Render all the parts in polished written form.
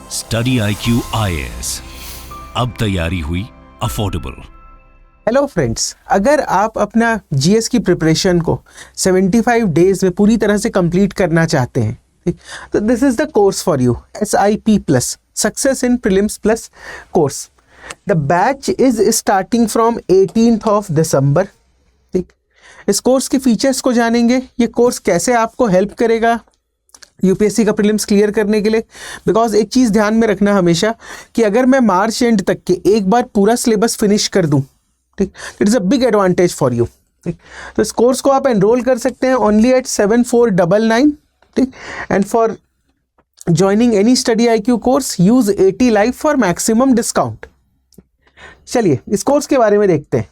Study IQ IAS, अब तैयारी हुई अफोर्डेबल। हेलो फ्रेंड्स, अगर आप अपना जीएस की प्रिपरेशन को 75 डेज में पूरी तरह से कंप्लीट करना चाहते हैं, ठीक, तो this is the course for you. SIP plus success in prelims plus course. The batch is starting from 18th of December. ठीक, इस कोर्स के फीचर्स को जानेंगे, ये कोर्स कैसे आपको हेल्प करेगा यूपीएससी का प्रीलिम्स क्लियर करने के लिए। बिकॉज एक चीज़ ध्यान में रखना हमेशा कि अगर मैं मार्च एंड तक के एक बार पूरा सिलेबस फिनिश कर दूं, ठीक, it is a big advantage for you. ठीक, तो इस कोर्स को आप एनरोल कर सकते हैं ओनली एट 7499। ठीक, and for joining any study IQ course use 80 live for maximum discount. चलिए इस कोर्स के बारे में देखते हैं।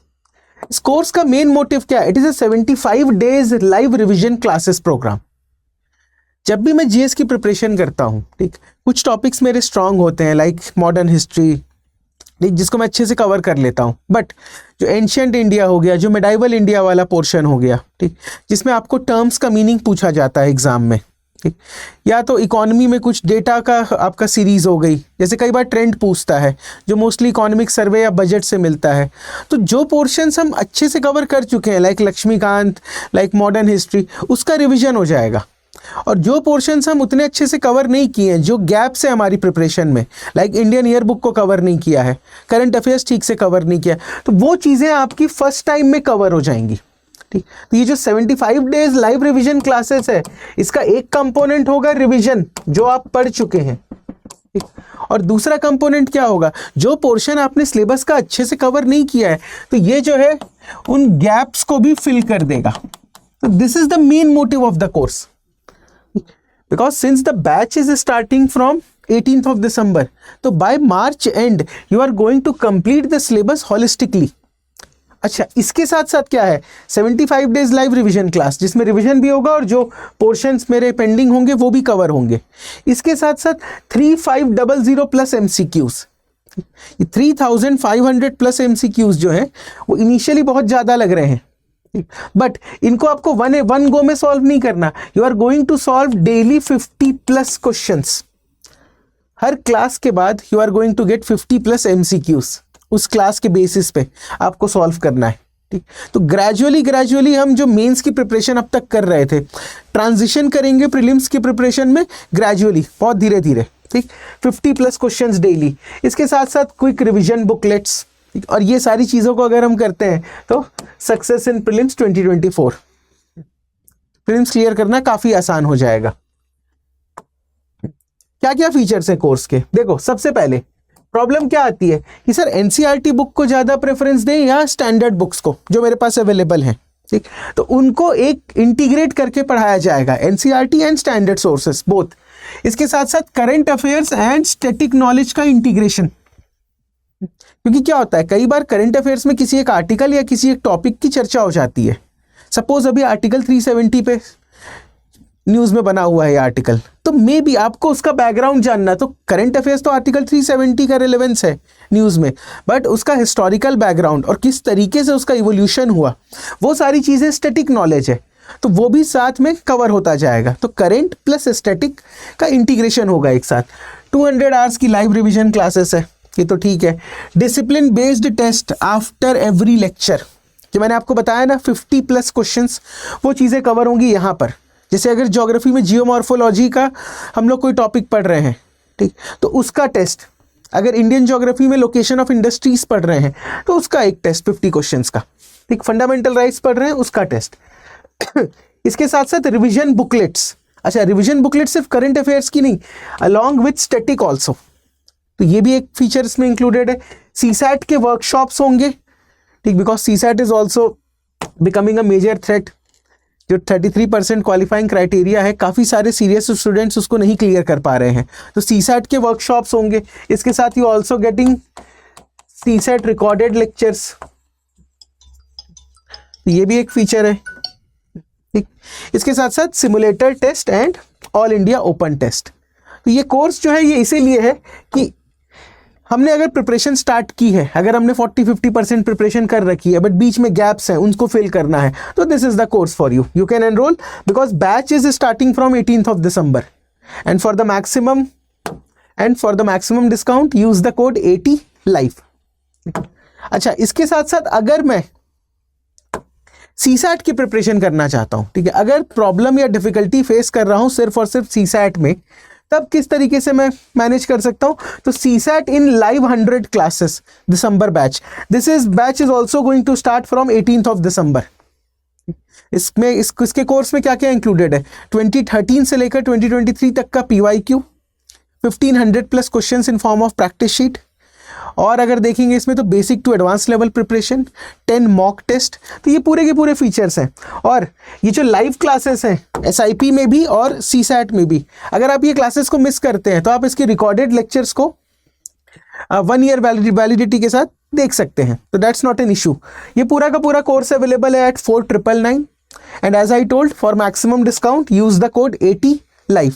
इस कोर्स का मेन मोटिव क्या है? It is a 75 days live revision classes programme. जब भी मैं जीएस की प्रिपरेशन करता हूँ, ठीक, कुछ टॉपिक्स मेरे स्ट्रांग होते हैं लाइक मॉडर्न हिस्ट्री, ठीक, जिसको मैं अच्छे से कवर कर लेता हूँ। बट जो एंशियंट इंडिया हो गया, जो मेडाइवल इंडिया वाला पोर्शन हो गया, ठीक, जिसमें आपको टर्म्स का मीनिंग पूछा जाता है एग्जाम में, ठीक, या तो इकोनॉमी में कुछ डेटा का आपका सीरीज हो गई, जैसे कई बार ट्रेंड पूछता है जो मोस्टली इकोनॉमिक सर्वे या बजट से मिलता है। तो जो पोर्शंस हम अच्छे से कवर कर चुके हैं like Laxmikanth, like modern history, उसका रिविजन हो जाएगा। और जो पोर्शंस हम उतने अच्छे से कवर नहीं किए हैं, जो गैप्स है हमारी प्रिपरेशन में, लाइक इंडियन ईयर बुक को कवर नहीं किया है, करंट अफेयर्स ठीक से कवर नहीं किया, तो वो चीज़ें आपकी फर्स्ट टाइम में कवर हो जाएंगी। ठीक, तो ये जो 75 डेज लाइव रिवीजन क्लासेस है, इसका एक कंपोनेंट होगा रिवीजन, जो आप पढ़ चुके हैं। ठीक, और दूसरा कंपोनेंट क्या होगा? जो पोर्शन आपने सिलेबस का अच्छे से कवर नहीं किया है, तो ये जो है उन गैप्स को भी फिल कर देगा। तो this is the main motive of the course. Because since the batch is starting from 18th of December, तो by March end you are going to complete the syllabus holistically। अच्छा, इसके साथ साथ क्या है? 75 डेज लाइव रिवीजन क्लास, जिसमें revision भी होगा और जो पोर्शंस मेरे पेंडिंग होंगे वो भी कवर होंगे। इसके साथ साथ 3500 प्लस MCQs। 3500 प्लस MCQs जो है वो इनिशियली बहुत ज़्यादा लग रहे हैं, बट इनको आपको वन गो में सॉल्व नहीं करना। You are going to solve daily 50 plus questions. हर क्लास के बाद you are going to get 50 plus MCQs। उस क्लास के बेसिस पे आपको सॉल्व करना है। ठीक, तो ग्रेजुअली हम जो मेंस की प्रिपरेशन अब तक कर रहे थे, ट्रांजिशन करेंगे प्रीलिम्स की प्रिपरेशन में ग्रेजुअली, बहुत धीरे धीरे। ठीक, 50 प्लस क्वेश्चंस डेली, इसके साथ साथ क्विक रिविजन बुकलेट्स, और ये सारी चीज़ों को अगर हम करते हैं तो success in prelims 2024 prelims clear करना काफ़ी आसान हो जाएगा। क्या क्या फीचर्स है कोर्स के? देखो, सबसे पहले प्रॉब्लम क्या आती है कि सर NCERT बुक को ज़्यादा प्रेफरेंस दें या स्टैंडर्ड बुक्स को जो मेरे पास अवेलेबल हैं। ठीक, तो उनको एक इंटीग्रेट करके पढ़ाया जाएगा, NCERT and standard sources both. इसके साथ साथ current affairs and static knowledge का इंटीग्रेशन। क्योंकि क्या होता है, कई बार करंट अफेयर्स में किसी एक आर्टिकल या किसी एक टॉपिक की चर्चा हो जाती है। सपोज अभी आर्टिकल 370 पे न्यूज़ में बना हुआ है ये आर्टिकल, तो मे बी आपको उसका बैकग्राउंड जानना। तो करंट अफेयर्स तो आर्टिकल 370 का रिलेवेंस है न्यूज़ में, बट उसका हिस्टोरिकल बैकग्राउंड और किस तरीके से उसका इवोल्यूशन हुआ, वो सारी चीज़ें स्टैटिक नॉलेज है, तो वो भी साथ में कवर होता जाएगा। तो करंट प्लस स्टैटिक का इंटीग्रेशन होगा एक साथ। 200 आवर्स की लाइव रिविजन क्लासेस है, ये तो ठीक है। Discipline based test after every lecture, जो मैंने आपको बताया ना 50 प्लस क्वेश्चंस, वो चीज़ें कवर होंगी यहाँ पर। जैसे अगर ज्योग्राफी में जियोमॉर्फोलॉजी का हम लोग कोई टॉपिक पढ़ रहे हैं, ठीक, तो उसका टेस्ट, अगर इंडियन ज्योग्राफी में लोकेशन ऑफ इंडस्ट्रीज पढ़ रहे हैं तो उसका एक टेस्ट 50 क्वेश्चंस का। ठीक, फंडामेंटल राइट्स पढ़ रहे हैं, उसका टेस्ट। इसके साथ साथ रिविजन बुकलेट्स। अच्छा, रिविजन बुकलेट सिर्फ करंट अफेयर्स की नहीं, अलॉन्ग विथ स्टैटिक ऑल्सो, तो ये भी एक फीचर इसमें इंक्लूडेड है। CSAT के वर्कशॉप्स होंगे, ठीक, because CSAT is also becoming a major threat. जो 33% क्वालिफाइंग क्राइटेरिया है, काफ़ी सारे सीरियस स्टूडेंट्स उसको नहीं क्लियर कर पा रहे हैं, तो CSAT के वर्कशॉप्स होंगे। इसके साथ you also getting CSAT recorded lectures, ये भी एक फीचर है। ठीक, इसके साथ साथ simulator test and all India open test. तो ये कोर्स जो है ये इसीलिए है कि हमने अगर प्रिपरेशन स्टार्ट की है, अगर हमने 40-50% प्रिपरेशन कर रखी है, बट बीच में गैप्स हैं, उनको फिल करना है, तो this is the course for you. You can enrol because batch is starting from 18th of December, and for the maximum and for the maximum discount use the code 80 live. अच्छा, इसके साथ साथ अगर मैं CSAT की preparation करना चाहता हूं, ठीक है, अगर प्रॉब्लम या डिफिकल्टी फेस कर रहा हूं सिर्फ और सिर्फ सीसैट में, तब किस तरीके से मैं मैनेज कर सकता हूं? तो CSAT in live 100 classes December batch, batch is also going to start from 18th of December। इसमें इसके कोर्स में क्या क्या इंक्लूडेड है? 2013 से लेकर 2023 तक का PYQ, 1500 plus question in form of practice sheet, और अगर देखेंगे इसमें तो basic to advance level preparation, 10 mock test. तो ये पूरे के पूरे फीचर्स हैं। और ये जो लाइव क्लासेस हैं SIP में भी और CSAT में भी, अगर आप ये क्लासेस को मिस करते हैं तो आप इसके रिकॉर्डेड लेक्चर्स को 1 ईयर वैलिडिटी के साथ देख सकते हैं। तो दैट्स नॉट एन इशू। ये पूरा का पूरा कोर्स अवेलेबल है at 4999 and as I told for maximum discount use the code 80 live.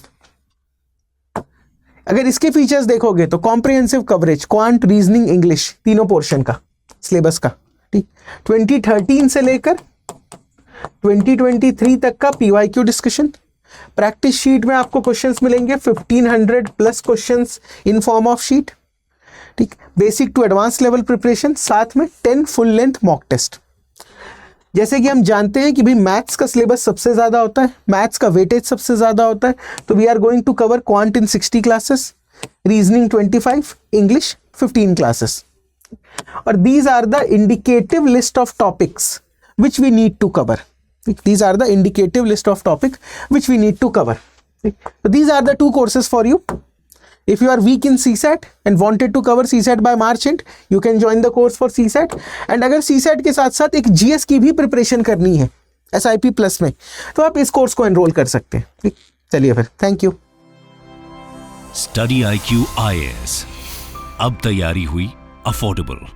अगर इसके फीचर्स देखोगे तो comprehensive coverage, quant, reasoning, English, तीनों पोर्शन का सिलेबस का, ठीक, 2013 से लेकर 2023 तक का PYQ डिस्कशन। प्रैक्टिस शीट में आपको क्वेश्चंस मिलेंगे 1500 plus questions in form of sheet, ठीक, basic to advance level preparation, साथ में 10 फुल लेंथ मॉक टेस्ट। जैसे कि हम जानते हैं कि भाई मैथ्स का सिलेबस सबसे ज़्यादा होता है, मैथ्स का वेटेज सबसे ज़्यादा होता है, तो we are going to cover quant in 60 classes, reasoning 25, English 15 classes. और these are the indicative list of topics which we need to cover. These are the indicative list of topic which we need to cover. So these are the 2 courses for you. If you are weak in CSAT and wanted to cover CSAT by March end, you can join the course for CSAT. And अगर CSAT के साथ साथ एक GS की भी preparation करनी है SIP plus में, तो आप इस कोर्स को एनरोल कर सकते हैं। ठीक, चलिए फिर, thank you. Study IQ IAS, अब तैयारी हुई अफोर्डेबल।